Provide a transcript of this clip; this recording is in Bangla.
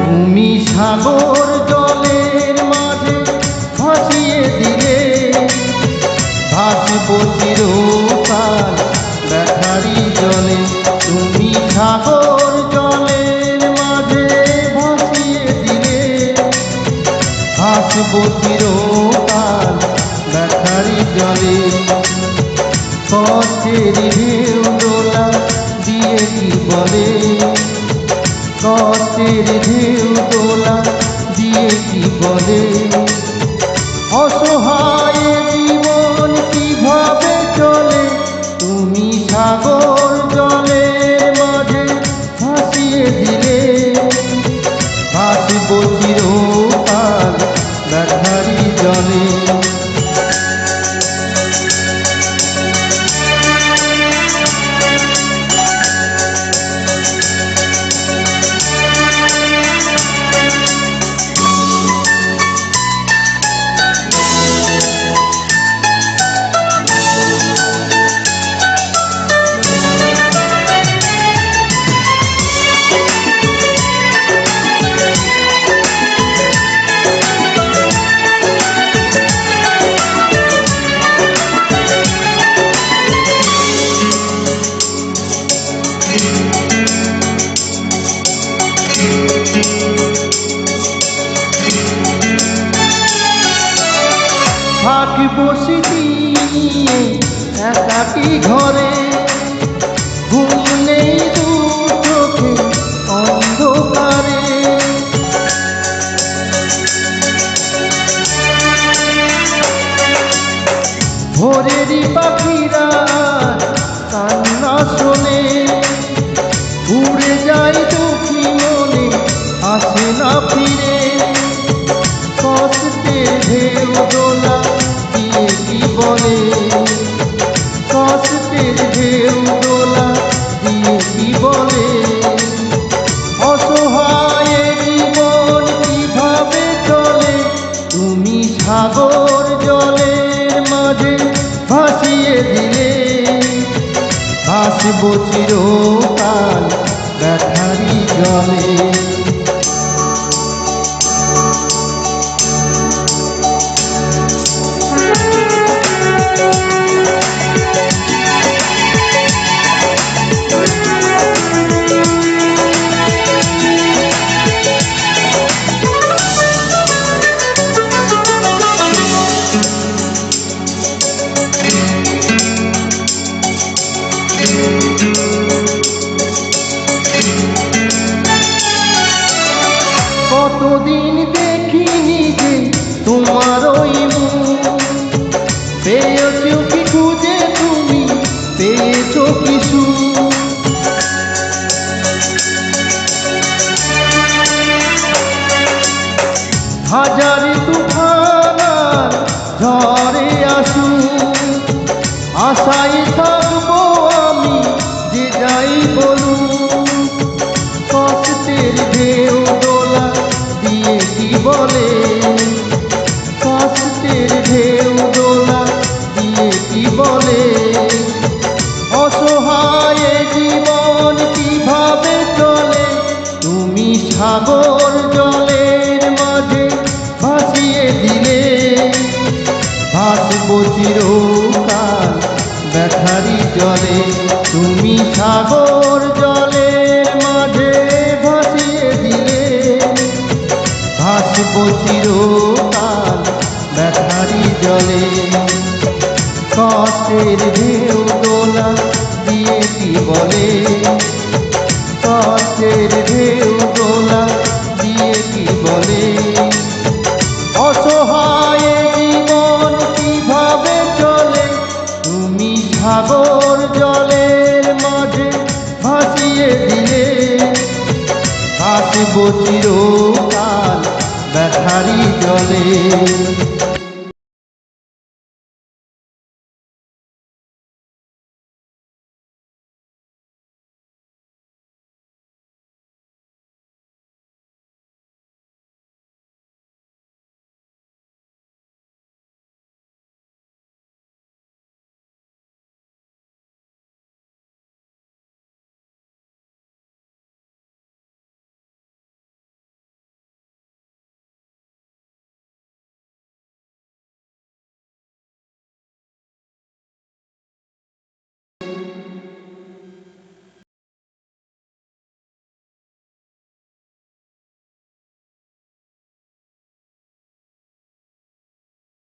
তুমি সাগর জলের মাঝে ভাসিয়ে দিলে, ভাসব চিরকাল ব্যথারি জলে। তুমি সাগর জলের মাঝে ভাসিয়ে দিলে, ভাসব চিরকাল ব্যথারি জলে। কষ্টের ঢেউ দোলা দিয়ে কি বলে, কষ্টের ঢেউ দোলা দিয়ে কি বলে, অসহায় জীবন কিভাবে চলে। তুমি সাগর জলের মাঝে ভাসিয়ে দিলে, ভাসব চিরকাল ব্যথারি জলে। থাকিব স্মৃতিয়ে একাকী ঘরে, ঘুম নেই দু চোখে অন্ধকারে। ভোরেরই পাখিরা কান্না শোনে, উড়ে যায় দুঃখী মনে আসে না ফিরে। কষ্টের ঢেউ দোলা দিয়ে কি বলে, কষ্টের ঢেউ দোলা দিয়ে কি বলে, অসহায় জীবন কিভাবে চলে। তুমি সাগর জলের মাঝে ভাসিয়ে দিলে, ভাসব চিরকাল ব্যথারি জলে। কতদিন দেখিনি যে তোমার ওই মুখ, পেয়েছো কি খুঁজে তুমি, পেয়েছো কি সুখ। হাজার তুফান আর ঝড়ে আসুক, আশায় থাকবো আমি যে যাই বলুক। কষ্টের ঢেউ দোলা দিয়ে কি বলে, কষ্টের ঢেউ দোলা দিয়ে কি বলে, অসহায় জীবন কিভাবে চলে। তুমি সাগর জলের মাঝে ভাসিয়ে দিলে, ভাসব চিরকাল ব্যথারি জলে। তুমি সাগর জলের মাঝে ভাসিয়ে দিলে, ভাসব চিরকাল ব্যথারি জলে। কষ্টের ঢেউ দোলা দিয়ে কি বলে, কষ্টের ঢেউ দোলা দিয়ে কি বলে, অসহায় জীবন কিভাবে চলে। তুমি সাগর জলের মাঝে ভাসিয়ে দিলে, ভাসব চিরকাল ব্যথারি জলে।